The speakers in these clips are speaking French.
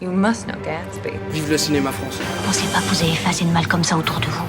You must know Gatsby. Vive le cinéma français. Pensez pas que vous avez fait assez de mal comme ça autour de vous.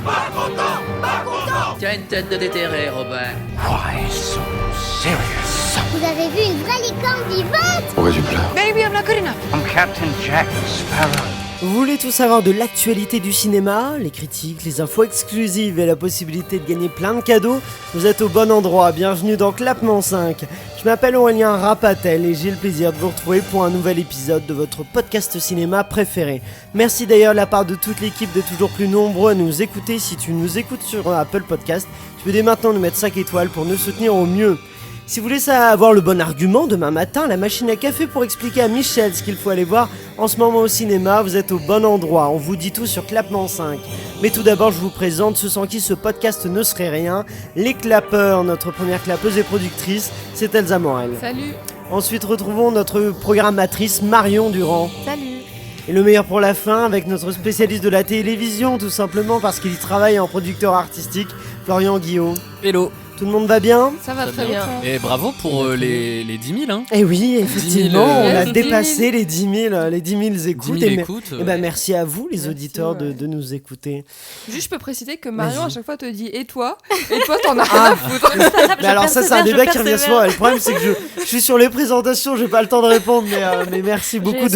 Tu as une tête de déterré, Robert. Why so serious? Vous avez vu une vraie licorne vivante? Pourquoi tu pleures? Maybe I'm not good enough. I'm Captain Jack Sparrow. Vous voulez tout savoir de l'actualité du cinéma, les critiques, les infos exclusives et la possibilité de gagner plein de cadeaux? Vous êtes au bon endroit, bienvenue dans Clapement 5. Je m'appelle Aurélien Rapatel et j'ai le plaisir de vous retrouver pour un nouvel épisode de votre podcast cinéma préféré. Merci d'ailleurs de la part de toute l'équipe d'être toujours plus nombreux à nous écouter. Si tu nous écoutes sur Apple Podcast, tu peux dès maintenant nous mettre 5 étoiles pour nous soutenir au mieux. Si vous voulez avoir le bon argument, demain matin, la machine à café pour expliquer à Michel ce qu'il faut aller voir en ce moment au cinéma, vous êtes au bon endroit, on vous dit tout sur Clapement 5. Mais tout d'abord, je vous présente ceux sans qui ce podcast ne serait rien, les clapeurs, notre première clapeuse et productrice, c'est Elsa Morel. Salut. Ensuite, retrouvons notre programmatrice Marion Durand. Salut. Et le meilleur pour la fin, avec notre spécialiste de la télévision, tout simplement parce qu'il y travaille en producteur artistique, Florian Guillot. Hello. Tout le monde va bien ? Ça va très bien. Et bravo pour les 10 000. Hein. Eh oui, effectivement, 10 000, on a 10 dépassé les 10 000 écoutes. 10 000 écoutes. Et ben merci à vous, les Merci, auditeurs, ouais. de nous écouter. Juste, je peux préciser que Marion, Vas-y. à chaque fois, te dit « Et toi ?» Et toi, t'en as rien à foutre. Mais alors ça, c'est un débat qui revient souvent. Et le problème, c'est que je suis sur les présentations, j'ai pas le temps de répondre, mais merci beaucoup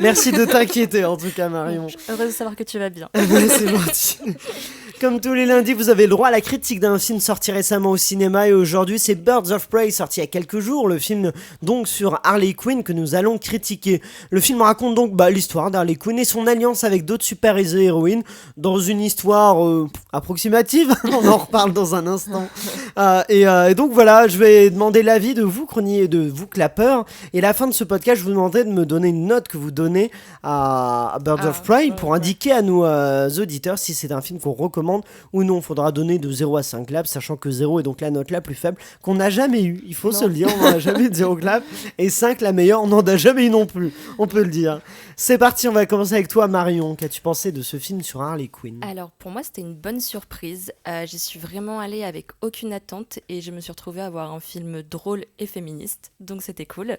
merci de t'inquiéter, en tout cas, Marion. Heureuse de savoir que tu vas bien. Ouais, c'est gentil. Comme tous les lundis, vous avez le droit à la critique d'un film sorti récemment au cinéma et aujourd'hui c'est Birds of Prey sorti il y a quelques jours, le film donc sur Harley Quinn que nous allons critiquer. Le film raconte donc l'histoire d'Harley Quinn et son alliance avec d'autres super-héroïnes dans une histoire approximative, on en reparle dans un instant. Et donc voilà, je vais demander l'avis de vous clapeurs, et à la fin de ce podcast je vous demanderai de me donner une note que vous donnez à Birds of Prey pour indiquer à nos auditeurs si c'est un film qu'on recommande ou non. Faudra donner de 0 à 5 claps, sachant que 0 est donc la note la plus faible qu'on n'a jamais eue, il faut se le dire, on n'a jamais eu de 0 clap, et 5 la meilleure, on n'en a jamais eu non plus, on peut le dire. C'est parti, on va commencer avec toi Marion, qu'as-tu pensé de ce film sur Harley Quinn? Alors pour moi c'était une bonne surprise, j'y suis vraiment allée avec aucune attente et je me suis retrouvée à voir un film drôle et féministe, donc c'était cool.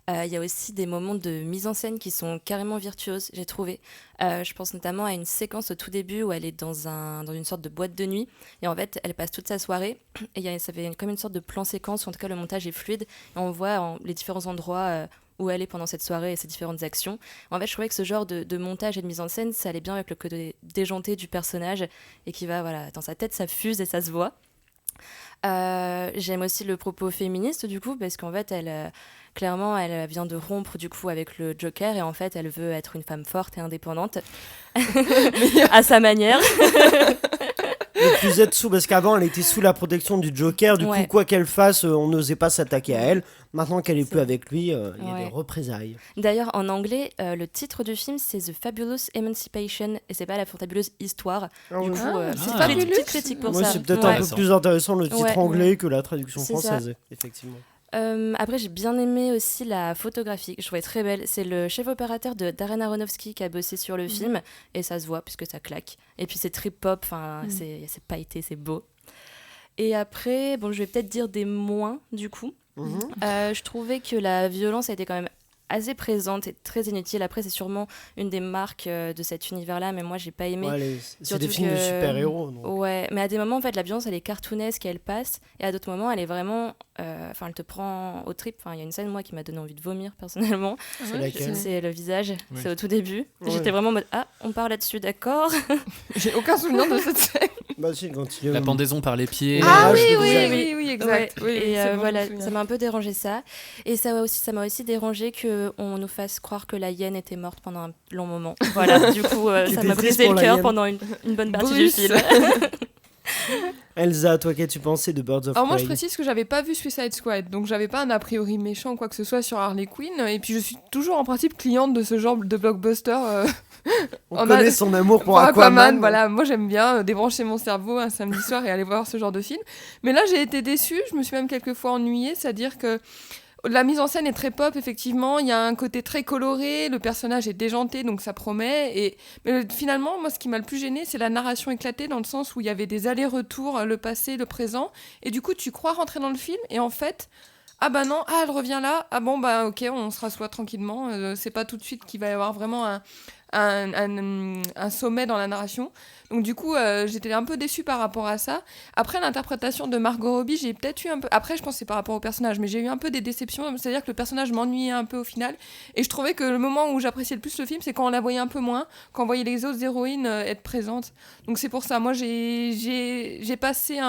Il y a aussi des moments de mise en scène qui sont carrément virtuoses, j'ai trouvé. Je pense notamment à une séquence au tout début où elle est dans une sorte de boîte de nuit et en fait elle passe toute sa soirée et ça fait comme une sorte de plan séquence où en tout cas le montage est fluide et on voit les différents endroits où elle est pendant cette soirée et ses différentes actions. En fait je trouvais que ce genre de montage et de mise en scène ça allait bien avec le côté déjanté du personnage et qui va, voilà, dans sa tête ça fuse et ça se voit. J'aime aussi le propos féministe du coup parce qu'en fait clairement elle vient de rompre du coup avec le Joker et en fait elle veut être une femme forte et indépendante à sa manière. Et plus être sous, parce qu'avant elle était sous la protection du Joker, du coup quoi qu'elle fasse on n'osait pas s'attaquer à elle. Maintenant qu'elle est plus avec lui, il y a des représailles. D'ailleurs en anglais le titre du film c'est The Fabulous Emancipation et c'est pas la fantabuleuse histoire. Du coup c'est pas une petite critique pour ça. C'est peut-être un peu plus intéressant le titre anglais que la traduction française, effectivement. Après j'ai bien aimé aussi la photographie, je trouvais très belle. C'est le chef opérateur de Darren Aronofsky qui a bossé sur le film et ça se voit puisque ça claque. Et puis c'est trip pop, c'est pailleté, c'est beau. Et après, je vais peut-être dire des moins du coup. Je trouvais que la violence a été quand même assez présente et très inutile. Après c'est sûrement une des marques de cet univers-là, mais moi j'ai pas aimé. C'est des films de super-héros. Donc. Ouais, mais à des moments en fait la violence elle est cartoonesque et elle passe, et à d'autres moments elle est vraiment, elle te prend au trip. Il y a une scène moi qui m'a donné envie de vomir personnellement. C'est laquelle ? C'est le visage, c'est au tout début. J'étais vraiment en mode on part là-dessus, d'accord. J'ai aucun souvenir de cette scène. Si, quand il La pendaison par les pieds. Oui, exact. Ouais. Et voilà, ça m'a un peu dérangé ça. Et ça m'a aussi dérangé qu'on nous fasse croire que la hyène était morte pendant un long moment. Voilà, du coup, ça m'a brisé le cœur pendant une bonne partie du film. Elsa, toi, qu'as-tu pensé de Birds of Prey ? Alors moi je précise que j'avais pas vu Suicide Squad, donc j'avais pas un a priori méchant ou quoi que ce soit sur Harley Quinn, et puis je suis toujours en principe cliente de ce genre de blockbuster. On connaît son amour pour Aquaman. Voilà, moi j'aime bien débrancher mon cerveau un samedi soir et aller voir ce genre de film. Mais là j'ai été déçue, je me suis même quelquefois ennuyée, c'est-à-dire que la mise en scène est très pop, effectivement. Il y a un côté très coloré, le personnage est déjanté, donc ça promet. Mais finalement, moi, ce qui m'a le plus gêné, c'est la narration éclatée, dans le sens où il y avait des allers-retours, le passé, le présent. Et du coup, tu crois rentrer dans le film, et en fait, ah bah non, elle revient là, ah bon bah ok, on se rassoit tranquillement, c'est pas tout de suite qu'il va y avoir vraiment un sommet dans la narration. Donc du coup, j'étais un peu déçue par rapport à ça. Après, l'interprétation de Margot Robbie, j'ai peut-être eu un peu... Après, je pense que c'est par rapport au personnage, mais j'ai eu un peu des déceptions. C'est-à-dire que le personnage m'ennuyait un peu au final. Et je trouvais que le moment où j'appréciais le plus le film, c'est quand on la voyait un peu moins, quand on voyait les autres héroïnes être présentes. Donc c'est pour ça. Moi, j'ai passé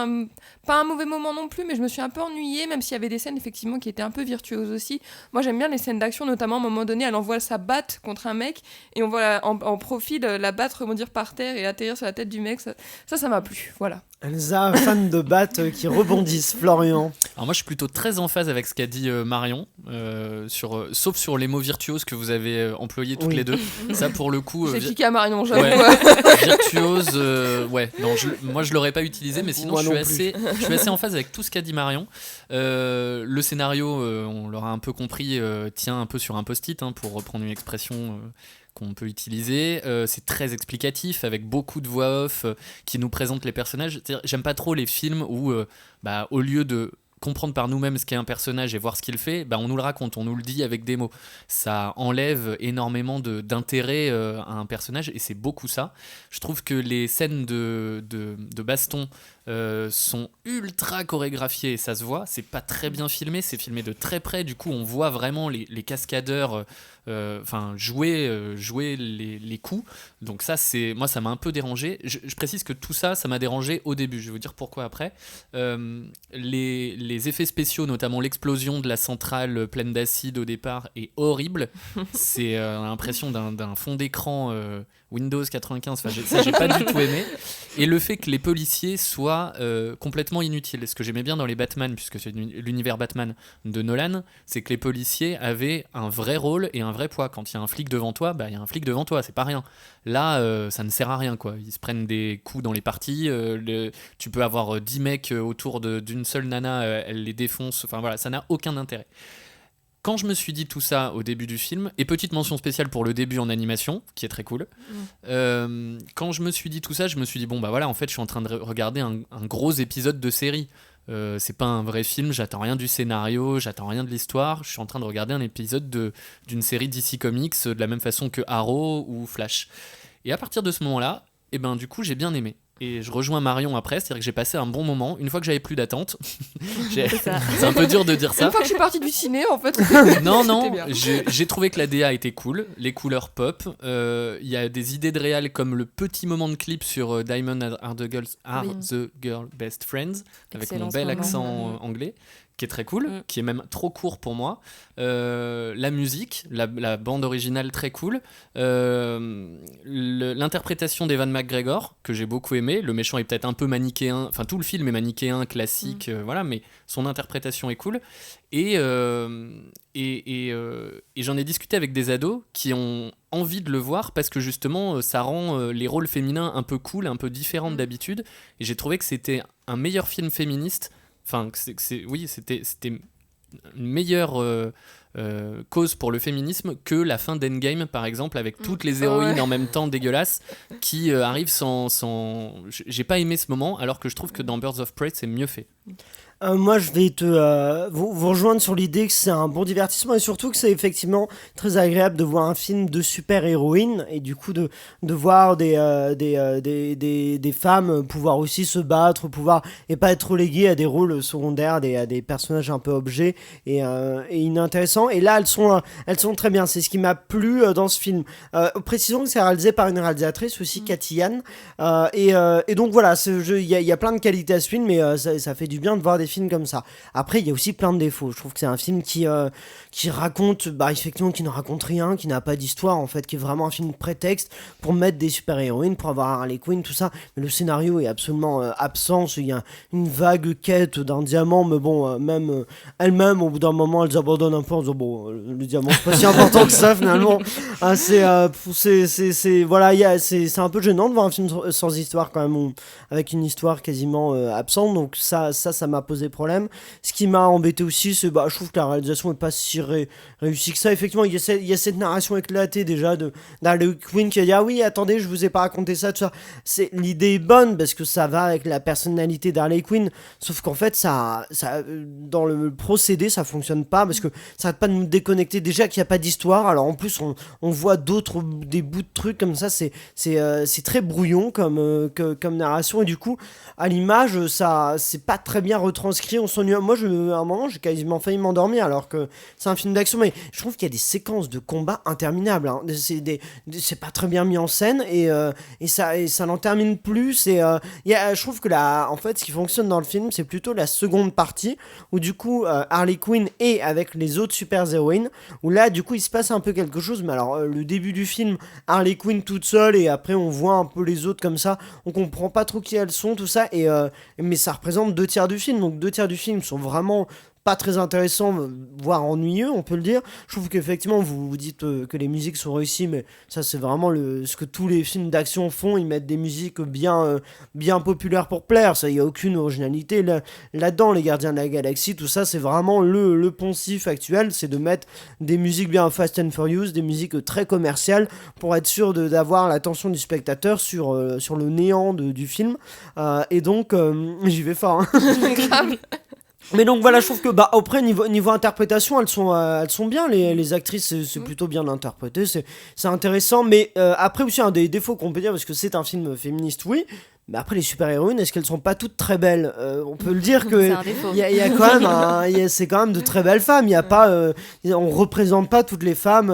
pas un mauvais moment non plus, mais je me suis un peu ennuyée, même s'il y avait des scènes, effectivement, qui étaient un peu virtuoses aussi. Moi, j'aime bien les scènes d'action, notamment à un moment donné, elle envoie sa batte contre un mec, et on voit en profil la batte rebondir par terre et atterrir sur la tête du mec. Ça m'a plu, voilà. Elsa, fan de battes qui rebondissent. Florian. Alors moi je suis plutôt très en phase avec ce qu'a dit Marion, sauf sur les mots virtuoses que vous avez employés toutes les deux. Ça pour le coup... J'ai piqué à Marion, j'avoue. Ouais. Virtuose, ouais. Non, moi je l'aurais pas utilisé, mais sinon je suis assez en phase avec tout ce qu'a dit Marion. Le scénario, on l'aura un peu compris, tient un peu sur un post-it, pour reprendre une expression... qu'on peut utiliser, c'est très explicatif avec beaucoup de voix off qui nous présentent les personnages. C'est-à-dire, j'aime pas trop les films où au lieu de comprendre par nous-mêmes ce qu'est un personnage et voir ce qu'il fait, on nous le raconte, on nous le dit avec des mots. Ça enlève énormément d'intérêt à un personnage et c'est beaucoup ça. Je trouve que les scènes de baston sont ultra chorégraphiées et ça se voit. C'est pas très bien filmé, c'est filmé de très près. Du coup, on voit vraiment les cascadeurs jouer les coups. Donc ça, moi, ça m'a un peu dérangé. Je précise que tout ça m'a dérangé au début. Je vais vous dire pourquoi après. Les effets spéciaux, notamment l'explosion de la centrale pleine d'acide au départ, est horrible. C'est l'impression d'un fond d'écran Windows 95. Enfin, ça, j'ai pas du tout aimé. Et le fait que les policiers soient complètement inutiles. Ce que j'aimais bien dans les Batman, puisque c'est l'univers Batman de Nolan, c'est que les policiers avaient un vrai rôle et un vrai poids. Quand il y a un flic devant toi, il y a un flic devant toi, c'est pas rien. Là, ça ne sert à rien, quoi. Ils se prennent des coups dans les parties. Tu peux avoir 10 mecs autour d'une seule nana, elle les défonce. Enfin voilà, ça n'a aucun intérêt. Quand je me suis dit tout ça au début du film, et petite mention spéciale pour le début en animation, qui est très cool, quand je me suis dit tout ça, je me suis dit, en fait, je suis en train de regarder un gros épisode de série. C'est pas un vrai film, j'attends rien du scénario, j'attends rien de l'histoire, je suis en train de regarder un épisode d'une série DC Comics de la même façon que Arrow ou Flash. Et à partir de ce moment-là, du coup, j'ai bien aimé. Et je rejoins Marion après, c'est-à-dire que j'ai passé un bon moment, une fois que j'avais plus d'attente. C'est un peu dur de dire ça. Une fois que je suis partie du ciné, en fait. Non, j'ai trouvé que la DA était cool, les couleurs pop. Il y a des idées de réal comme le petit moment de clip sur Diamond are the girl best friends, avec mon bel accent anglais, qui est très cool, qui est même trop court pour moi. La musique, la bande originale très cool. L'interprétation d'Ewan McGregor, que j'ai beaucoup aimé. Le méchant est peut-être un peu manichéen, enfin tout le film est manichéen, classique, mais son interprétation est cool. Et j'en ai discuté avec des ados qui ont envie de le voir parce que justement ça rend les rôles féminins un peu cool, un peu différents d'habitude. Et j'ai trouvé que c'était un meilleur film féministe. Enfin, c'était une meilleure cause pour le féminisme que la fin d'Endgame, par exemple, avec toutes les héroïnes en même temps dégueulasses qui arrivent sans... J'ai pas aimé ce moment, alors que je trouve que dans Birds of Prey, c'est mieux fait. Moi, je vais vous rejoindre sur l'idée que c'est un bon divertissement et surtout que c'est effectivement très agréable de voir un film de super-héroïnes et du coup de voir des femmes pouvoir aussi se battre, et pas être reléguées à des rôles secondaires, à des personnages un peu objets et inintéressants. Et là, elles sont très bien. C'est ce qui m'a plu dans ce film. Précisons que c'est réalisé par une réalisatrice aussi, Cathy Yan. Et donc voilà, il y a plein de qualités à ce film, mais ça fait du bien de voir des films comme ça. Après, il y a aussi plein de défauts. Je trouve que c'est un film qui raconte, effectivement, qui ne raconte rien, qui n'a pas d'histoire, en fait, qui est vraiment un film prétexte pour mettre des super-héroïnes, pour avoir Harley Quinn, tout ça. Mais le scénario est absolument absent. Il y a une vague quête d'un diamant, mais bon, même elles-mêmes, au bout d'un moment, elles abandonnent un peu en disant, bon, le diamant, c'est pas si important que ça, finalement. C'est un peu gênant de voir un film sans histoire, quand même, avec une histoire quasiment absente. Donc ça m'a posé poser problème. Ce qui m'a embêté aussi, c'est je trouve que la réalisation est pas si réussie que ça. Effectivement, il y a cette narration éclatée déjà d'Harley Quinn qui a dit ah oui attendez je vous ai pas raconté ça tout ça. L'idée est bonne parce que ça va avec la personnalité d'Harley Quinn, sauf qu'en fait ça dans le procédé ça fonctionne pas parce que ça arrête pas de nous déconnecter, déjà qu'il y a pas d'histoire, alors en plus on voit des bouts de trucs comme ça, c'est très brouillon comme narration, et du coup à l'image ça c'est pas très bien retranscrit, on s'ennuie. Moi à un moment j'ai quasiment failli m'endormir alors que c'est un film d'action, mais je trouve qu'il y a des séquences de combat interminables, hein. C'est pas très bien mis en scène et ça n'en termine plus, je trouve que en fait ce qui fonctionne dans le film c'est plutôt la seconde partie où du coup Harley Quinn est avec les autres super héroïnes, où là du coup il se passe un peu quelque chose, mais alors le début du film Harley Quinn toute seule et après on voit un peu les autres comme ça, on comprend pas trop qui elles sont tout ça, mais ça représente 2/3 du film, donc 2/3 du film sont vraiment pas très intéressant, voire ennuyeux, on peut le dire. Je trouve qu'effectivement, vous dites que les musiques sont réussies, mais ça, c'est vraiment ce que tous les films d'action font. Ils mettent des musiques bien populaires pour plaire. Ça, il n'y a aucune originalité là-dedans. Les Gardiens de la Galaxie, tout ça, c'est vraiment le poncif actuel. C'est de mettre des musiques bien Fast and Furious, des musiques très commerciales, pour être sûr d'avoir l'attention du spectateur sur le néant du film. Et donc, j'y vais fort. Hein. Grave. Mais donc voilà, je trouve que après niveau interprétation elles sont bien, les actrices c'est plutôt bien interprété, c'est intéressant, mais après aussi un des défauts qu'on peut dire, parce que c'est un film féministe, oui, mais après les super-héroïnes, est-ce qu'elles sont pas toutes très belles? On peut le dire que il y a quand même c'est quand même de très belles femmes, il y a pas on représente pas toutes les femmes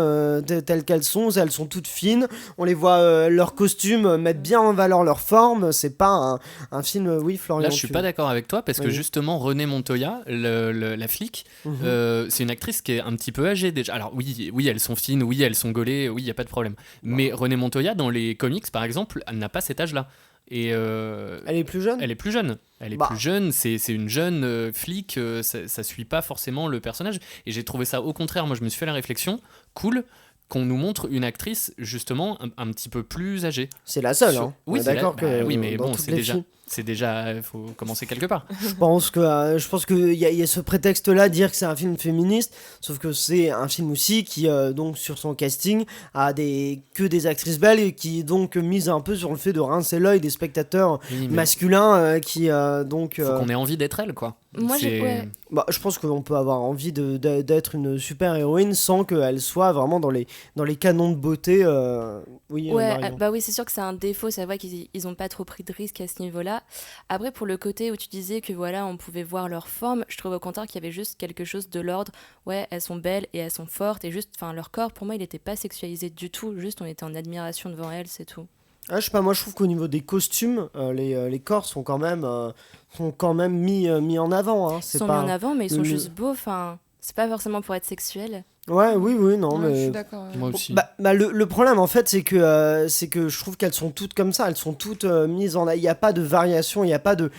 telles qu'elles sont toutes fines, on les voit leurs costumes mettent bien en valeur leur forme, c'est pas un film oui Florian. Là je suis pas d'accord avec toi parce que justement Renée Montoya, la flic, c'est une actrice qui est un petit peu âgée déjà. Alors oui elles sont fines, oui elles sont gaulées, oui il y a pas de problème. Mais Renée Montoya dans les comics par exemple, elle n'a pas cet âge-là. Et elle est plus jeune. Elle est plus jeune. Plus jeune. C'est une jeune flic. Ça suit pas forcément le personnage. Et j'ai trouvé ça au contraire. Moi, je me suis fait la réflexion. Cool qu'on nous montre une actrice justement un petit peu plus âgée. C'est la seule. Hein. Oui, d'accord que. Oui, mais bon, c'est déjà. Il faut commencer quelque part. Je pense que y a ce prétexte-là, dire que c'est un film féministe, sauf que c'est un film aussi qui donc sur son casting a que des actrices belles et qui donc mise un peu sur le fait de rincer l'œil des spectateurs masculins qui donc. Faut qu'on ait envie d'être elle, quoi. Moi, je pense qu'on peut avoir envie d'être une super héroïne sans qu'elle soit vraiment dans les canons de beauté. Oui, oui, c'est sûr que c'est un défaut. C'est vrai qu'ils ont pas trop pris de risques à ce niveau-là. Après, pour le côté où tu disais que voilà, on pouvait voir leur forme, je trouve au contraire qu'il y avait juste quelque chose de l'ordre. Ouais, elles sont belles et elles sont fortes, et juste, leur corps, pour moi, il n'était pas sexualisé du tout. Juste, on était en admiration devant elles, c'est tout. Je sais pas, moi je trouve qu'au niveau des costumes, les corps sont quand même mis en avant. Hein. Ils sont mis en avant, mais ils sont juste beaux. C'est pas forcément pour être sexuel. Ouais, oui, non, mais. Je suis d'accord. Moi aussi. Le problème en fait, c'est que je trouve qu'elles sont toutes comme ça, elles sont toutes mises en. Il n'y a pas de variation, il n'y a pas de.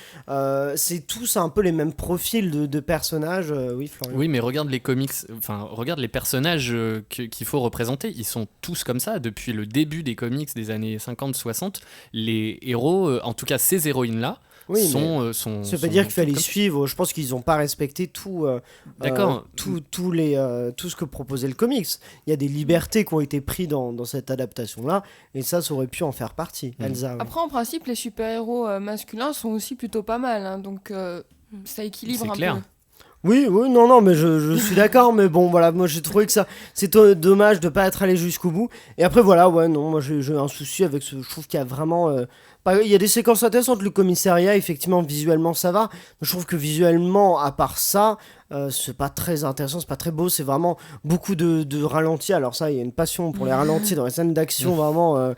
C'est tous un peu les mêmes profils de personnages. Oui, Florian. Oui, mais regarde les comics, regarde les personnages qu'il faut représenter, ils sont tous comme ça. Depuis le début des comics des années 50-60, les héros, en tout cas ces héroïnes-là, sont. Ça veut pas dire qu'il fallait suivre. Je pense qu'ils n'ont pas respecté tout. D'accord. Tout ce que proposait le comics. Il y a des libertés qui ont été prises dans cette adaptation-là, et ça aurait pu en faire partie. Elsa. Après, en principe, les super-héros masculins sont aussi plutôt pas mal, hein, donc ça équilibre un clair. peu. Oui, non, mais je suis d'accord, mais bon, voilà, moi j'ai trouvé que ça, c'est dommage de pas être allé jusqu'au bout. Et après, voilà, moi j'ai un souci avec je trouve qu'il y a vraiment. Il y a des séquences intéressantes, le commissariat, effectivement, visuellement ça va, mais je trouve que visuellement, à part ça, c'est pas très intéressant, c'est pas très beau, c'est vraiment beaucoup de ralentis. Alors ça, il y a une passion pour les ralentis dans les scènes d'action, vraiment.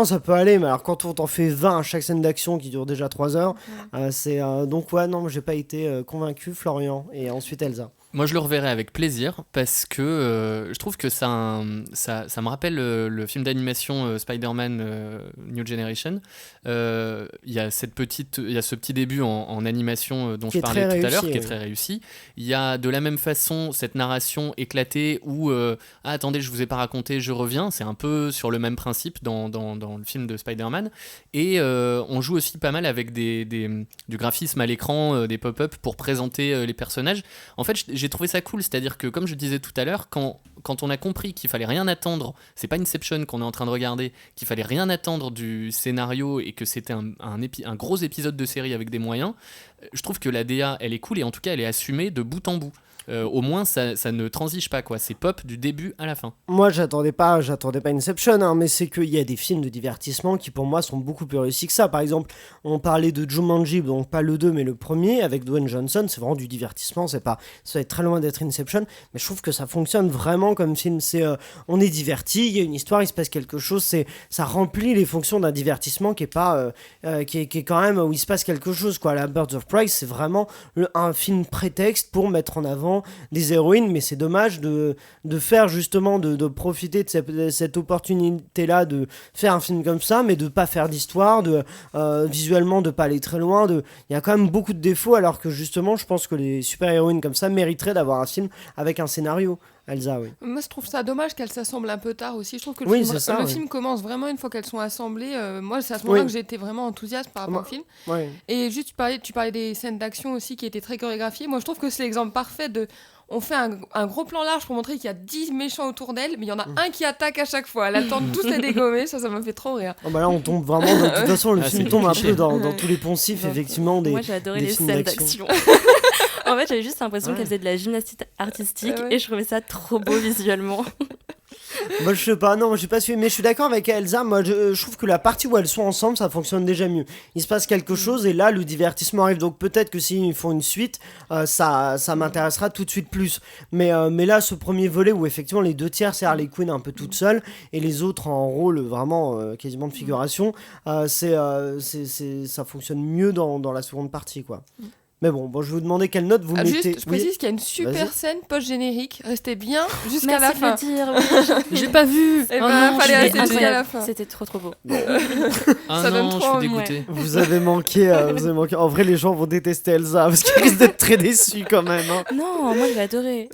Ça peut aller, mais alors quand on t'en fait 20 à chaque scène d'action qui dure déjà 3 heures, c'est donc non, j'ai pas été convaincu, Florian, et ensuite Elsa. Moi, je le reverrai avec plaisir parce que je trouve que ça me rappelle le film d'animation Spider-Man New Generation. Il y a ce petit début en animation dont je parlais tout à l'heure, qui est très réussi. Il y a de la même façon cette narration éclatée où attendez, je vous ai pas raconté, je reviens. C'est un peu sur le même principe dans le film de Spider-Man. Et on joue aussi pas mal avec du graphisme à l'écran, des pop-up pour présenter les personnages. En fait, j'ai trouvé ça cool, c'est-à-dire que comme je disais tout à l'heure, quand on a compris qu'il fallait rien attendre, c'est pas Inception qu'on est en train de regarder, qu'il fallait rien attendre du scénario et que c'était un gros épisode de série avec des moyens, je trouve que la DA elle est cool et en tout cas elle est assumée de bout en bout. Au moins ça ne transige pas quoi, c'est pop du début à la fin. Moi j'attendais pas Inception, hein, mais c'est qu'il y a des films de divertissement qui pour moi sont beaucoup plus réussis que ça. Par exemple, on parlait de Jumanji, donc pas le 2 mais le premier avec Dwayne Johnson, c'est vraiment du divertissement, ça va être très loin d'être Inception, mais je trouve que ça fonctionne vraiment comme film. On est diverti, il y a une histoire, il se passe quelque chose, ça remplit les fonctions d'un divertissement qui est pas qui est quand même où il se passe quelque chose quoi. La Birds of Prey c'est vraiment un film prétexte pour mettre en avant des héroïnes, mais c'est dommage de faire justement de profiter de cette opportunité là de faire un film comme ça, mais de pas faire d'histoire, visuellement de pas aller très loin, il y a quand même beaucoup de défauts, alors que justement je pense que les super héroïnes comme ça mériteraient d'avoir un film avec un scénario. Elsa, oui. Moi, je trouve ça dommage qu'elles s'assemblent un peu tard aussi. Je trouve que le film commence vraiment une fois qu'elles sont assemblées. Moi, c'est à ce moment-là que j'ai été vraiment enthousiaste par rapport au film. Ouais. Et juste, tu parlais des scènes d'action aussi qui étaient très chorégraphiées. Moi, je trouve que c'est l'exemple parfait de... On fait un gros plan large pour montrer qu'il y a 10 méchants autour d'elle, mais il y en a un qui attaque à chaque fois. Elle attend tous les dégommer, ça m'a fait trop rire. Là, on tombe vraiment... De toute façon, le film tombe un peu dans tous les poncifs, effectivement, des Moi, j'ai adoré les scènes d'action. En fait, j'avais juste l'impression qu'elle faisait de la gymnastique artistique et je trouvais ça trop beau visuellement. Moi je sais pas, non, j'ai pas suivi, mais je suis d'accord avec Elsa. Moi je trouve que la partie où elles sont ensemble ça fonctionne déjà mieux. Il se passe quelque chose et là le divertissement arrive, donc peut-être que s'ils font une suite ça m'intéressera tout de suite plus. Mais là ce premier volet où effectivement les 2/3 c'est Harley Quinn un peu toute seule et les autres en rôle vraiment quasiment de figuration, ça fonctionne mieux dans la seconde partie quoi. Mais bon, je vais vous demander quelle note vous mettez. Juste, je précise qu'il y a une super scène post-générique. Restez bien jusqu'à la fin. Merci de le dire. J'ai pas vu. Fallait rester jusqu'à la fin. C'était trop beau. Ça donne trop envie. Dégoûté. Vous avez manqué. En vrai, les gens vont détester Elsa parce qu'ils risquent d'être très déçus quand même. Hein. Non, moi j'ai adoré.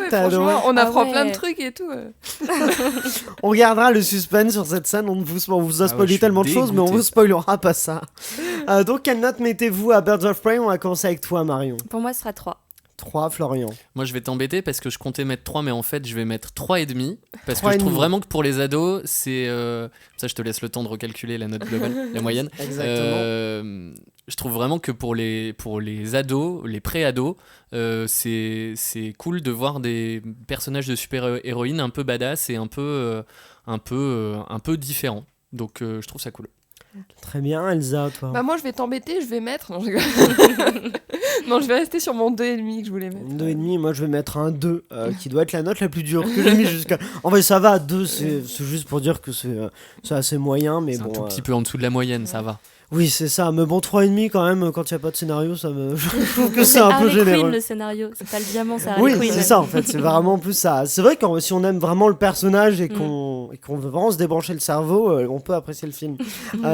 Franchement, on apprend plein de trucs et tout. On gardera le suspense sur cette scène. On vous a spoilé tellement de choses, mais on vous spoilera pas ça. Donc, quelle note mettez-vous à Birds of Prey? On va commencer avec toi, Marion. Pour moi, ce sera 3. 3, Florian. Moi, je vais t'embêter parce que je comptais mettre 3, mais en fait, je vais mettre 3,5. Parce que je trouve vraiment que pour les ados, c'est. Ça, je te laisse le temps de recalculer la note globale, la moyenne. Exactement. Je trouve vraiment que pour les ados, les pré-ados, c'est cool de voir des personnages de super-héroïnes un peu badass et un peu différents. Donc, je trouve ça cool. Très bien, Elsa, toi. Moi, je vais t'embêter, je vais mettre. Non, je vais rester sur mon 2,5 que je voulais mettre. 2,5, moi je vais mettre un 2, qui doit être la note la plus dure que j'ai mis jusqu'à. En vrai, ça va, 2, c'est juste pour dire que c'est assez moyen, mais c'est bon. Un tout petit peu en dessous de la moyenne, ça va. Oui, c'est ça, mais bon, 3,5 quand même, quand il n'y a pas de scénario, je trouve que c'est un peu généreux. Quinn, le scénario, c'est pas le diamant, c'est Harley Oui, Quinn. c'est ça en fait, c'est vraiment plus ça. C'est vrai que si on aime vraiment le personnage et qu'on veut vraiment se débrancher le cerveau, on peut apprécier le film.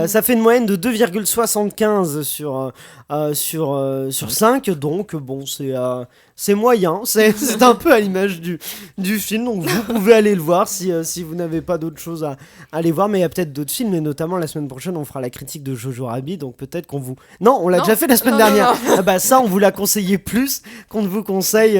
Ça fait une moyenne de 2,75 sur 5, donc bon, c'est moyen, c'est un peu à l'image du film, donc vous pouvez aller le voir si vous n'avez pas d'autres choses à aller voir, mais il y a peut-être d'autres films, et notamment la semaine prochaine on fera la critique de Jojo Rabbit, donc peut-être qu'on vous... Non, on l'a déjà fait la semaine dernière. Non. Ça on vous l'a conseillé plus qu'on ne vous conseille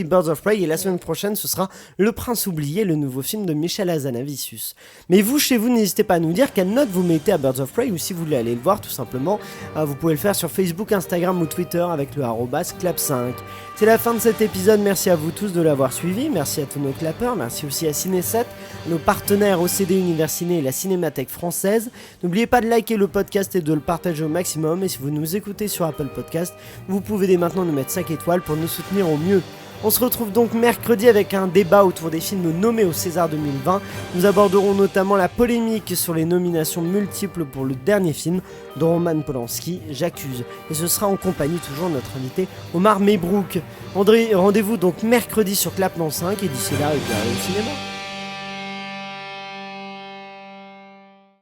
Birds of Prey, et la semaine prochaine ce sera Le Prince oublié, le nouveau film de Michel Hazanavicius. Mais vous, chez vous, n'hésitez pas à nous dire quelle note vous mettez à Birds of Prey, ou si vous voulez aller le voir tout simplement, vous pouvez le faire sur Facebook, Instagram ou Twitter avec le @clap5. C'est la fin de cet épisode, merci à vous tous de l'avoir suivi, merci à tous nos clappeurs, merci aussi à Ciné7, nos partenaires OCD Univers Ciné et la Cinémathèque française. N'oubliez pas de liker le podcast et de le partager au maximum, et si vous nous écoutez sur Apple Podcast, vous pouvez dès maintenant nous mettre 5 étoiles pour nous soutenir au mieux. On se retrouve donc mercredi avec un débat autour des films nommés au César 2020. Nous aborderons notamment la polémique sur les nominations multiples pour le dernier film de Roman Polanski, J'accuse. Et ce sera en compagnie toujours de notre invité Omar Mebrouk. André, rendez-vous donc mercredi sur Clapement 5 et d'ici là, au cinéma.